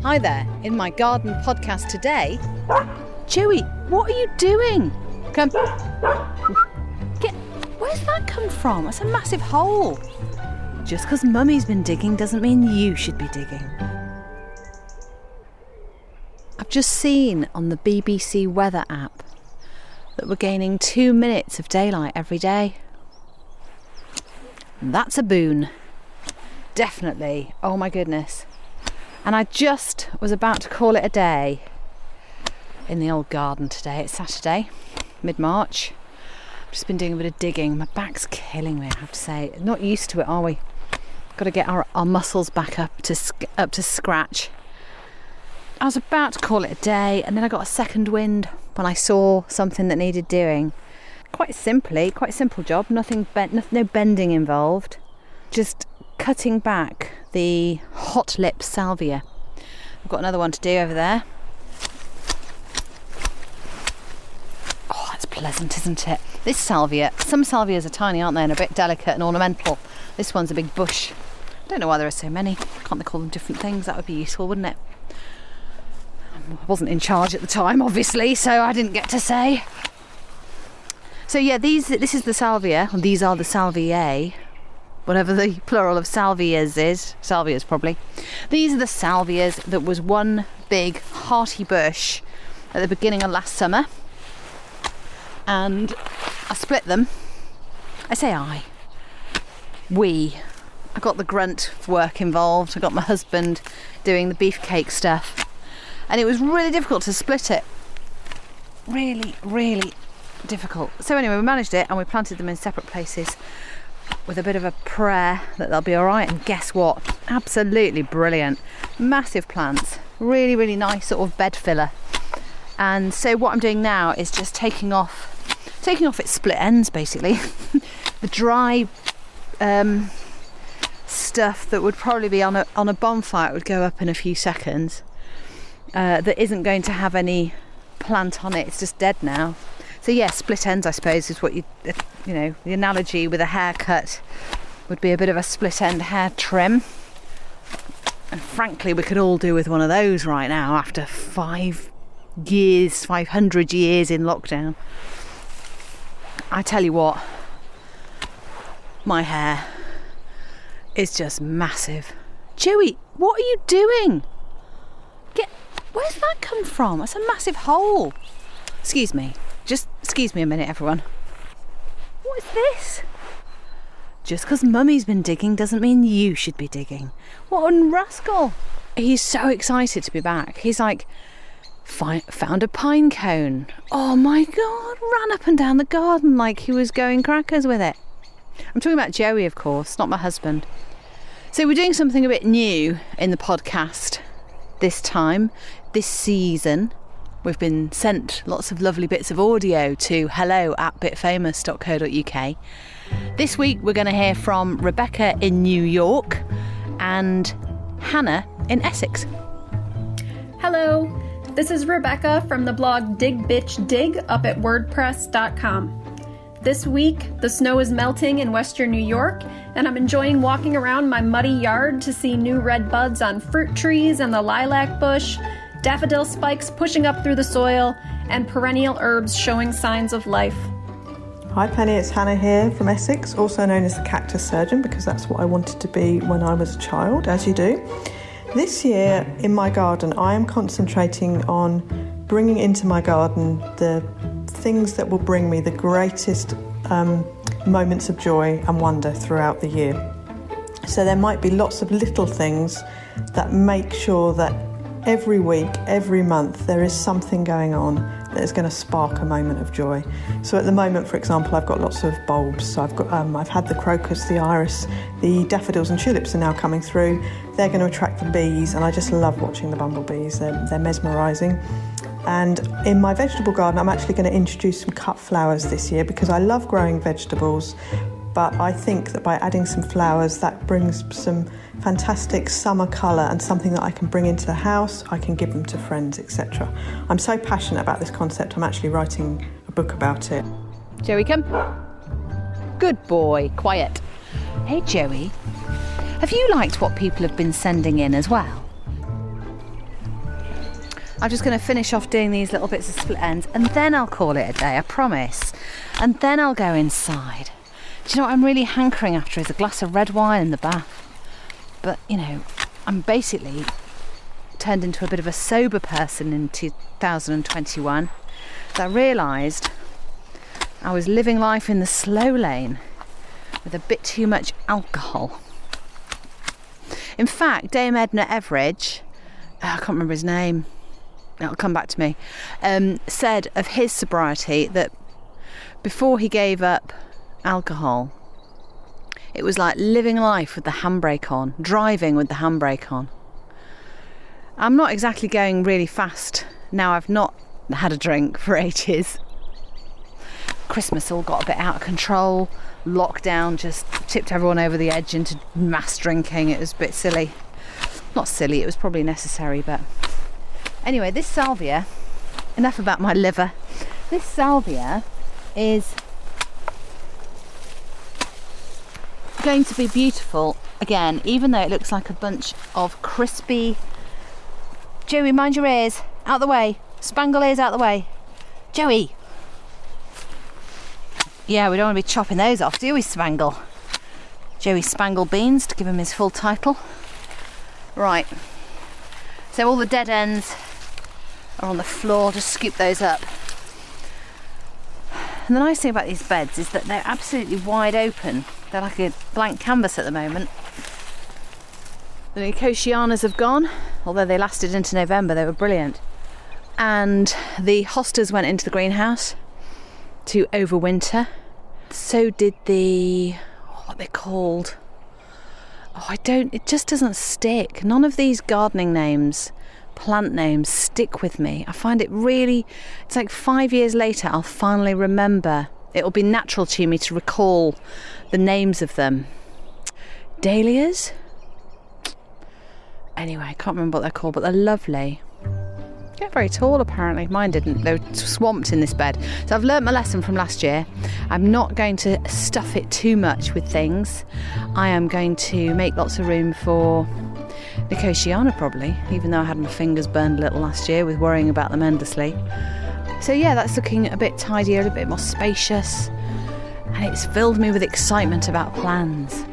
Hi there, in my garden podcast today. Joey, what are you doing? Come. Where's that come from? It's a massive hole. Just because Mummy's been digging doesn't mean you should be digging. I've just seen on the BBC weather app that we're gaining 2 minutes of daylight every day. That's a boon. Definitely. Oh my goodness. And I just was about to call it a day in the old garden today. It's Saturday, mid-March. I've just been doing a bit of digging. My back's killing me, I have to say. Not used to it, are we? Got to get our muscles back up to scratch. I was about to call it a day, and then I got a second wind when I saw something that needed doing. Quite simple job. No bending involved. Just cutting back the hot lip salvia. I've got another one to do over there. Oh, that's pleasant, isn't it? This salvia, some salvias are tiny, aren't they, and a bit delicate and ornamental. This one's a big bush. I don't know why there are so many. Can't they call them different things? That would be useful, wouldn't it? I wasn't in charge at the time, obviously, so I didn't get to say. So yeah, this is the salvia, and these are the salviae. Whatever the plural of salvias is. Salvias, probably. These are the salvias that was one big hearty bush at the beginning of last summer. And I split them. I say I. We. I got the grunt work involved. I got my husband doing the beefcake stuff. And it was really difficult to split it. Really, really difficult. So anyway, we managed it and we planted them in separate places with a bit of a prayer that they'll be all right. And guess what? Absolutely brilliant. Massive plants. Really, really nice sort of bed filler. And so what I'm doing now is just taking off its split ends, basically. The dry stuff that would probably be on a bonfire, it would go up in a few seconds. That isn't going to have any plant on it. It's just dead now. So yeah, split ends, I suppose, is what you know, the analogy with a haircut would be a bit of a split end hair trim. And frankly, we could all do with one of those right now after 500 years in lockdown. I tell you what, my hair is just massive. Joey, what are you doing? Where's that come from? That's a massive hole. Excuse me. Just excuse me a minute, everyone. What is this? Just because Mummy's been digging doesn't mean you should be digging. What a rascal. He's so excited to be back. He's like, found a pine cone. Oh my God, ran up and down the garden like he was going crackers with it. I'm talking about Joey, of course, not my husband. So we're doing something a bit new in the podcast this time, this season. We've been sent lots of lovely bits of audio to hello@bitfamous.co.uk. This week we're going to hear from Rebecca in New York and Hannah in Essex. Hello, this is Rebecca from the blog Dig Bitch Dig up at wordpress.com. This week, the snow is melting in western New York, and I'm enjoying walking around my muddy yard to see new red buds on fruit trees and the lilac bush, daffodil spikes pushing up through the soil, and perennial herbs showing signs of life. Hi Penny, it's Hannah here from Essex, also known as the cactus surgeon because that's what I wanted to be when I was a child, as you do. This year in my garden I am concentrating on bringing into my garden the things that will bring me the greatest moments of joy and wonder throughout the year. So there might be lots of little things that make sure that every week, every month, there is something going on that is going to spark a moment of joy. So at the moment, for example, I've got lots of bulbs. So I've had the crocus, the iris, the daffodils and tulips are now coming through. They're going to attract the bees, and I just love watching the bumblebees. They're mesmerising. And in my vegetable garden, I'm actually going to introduce some cut flowers this year because I love growing vegetables, but I think that by adding some flowers, that brings some fantastic summer colour and something that I can bring into the house, I can give them to friends, etc. I'm so passionate about this concept, I'm actually writing a book about it. Joey, come. Good boy, quiet. Hey Joey, have you liked what people have been sending in as well? I'm just going to finish off doing these little bits of split ends and then I'll call it a day, I promise. And then I'll go inside. Do you know what I'm really hankering after is a glass of red wine in the bath. But, you know, I'm basically turned into a bit of a sober person in 2021. So I realised I was living life in the slow lane with a bit too much alcohol. In fact, Dame Edna Everage, I can't remember his name, it'll come back to me, said of his sobriety that before he gave up alcohol, it was like living life with the handbrake on, driving with the handbrake on. I'm not exactly going really fast now I've not had a drink for ages. Christmas all got a bit out of control. Lockdown just tipped everyone over the edge into mass drinking. It was a bit silly. Not silly, it was probably necessary, but anyway, this salvia, enough about my liver. This salvia is going to be beautiful again, even though it looks like a bunch of crispy... Joey, mind your ears, out the way. Spangle ears out the way. Joey. Yeah, we don't want to be chopping those off, do we, Spangle? Joey Spangle Beans, to give him his full title. Right, so all the dead ends are on the floor, just scoop those up. And the nice thing about these beds is that they're absolutely wide open. They're like a blank canvas at the moment. The Nicotianas have gone, although they lasted into November, they were brilliant. And the hostas went into the greenhouse to overwinter. So did the, what are they called? Oh, it just doesn't stick. None of these gardening names, plant names, stick with me. I find it really, it's like 5 years later, I'll finally remember. It'll be natural to me to recall the names of them. Dahlias? Anyway, I can't remember what they're called, but they're lovely. Get very tall apparently. Mine didn't. They were swamped in this bed. So I've learnt my lesson from last year. I'm not going to stuff it too much with things. I am going to make lots of room for Nicotiana probably, even though I had my fingers burned a little last year with worrying about them endlessly. So yeah, that's looking a bit tidier, a bit more spacious, and it's filled me with excitement about plans.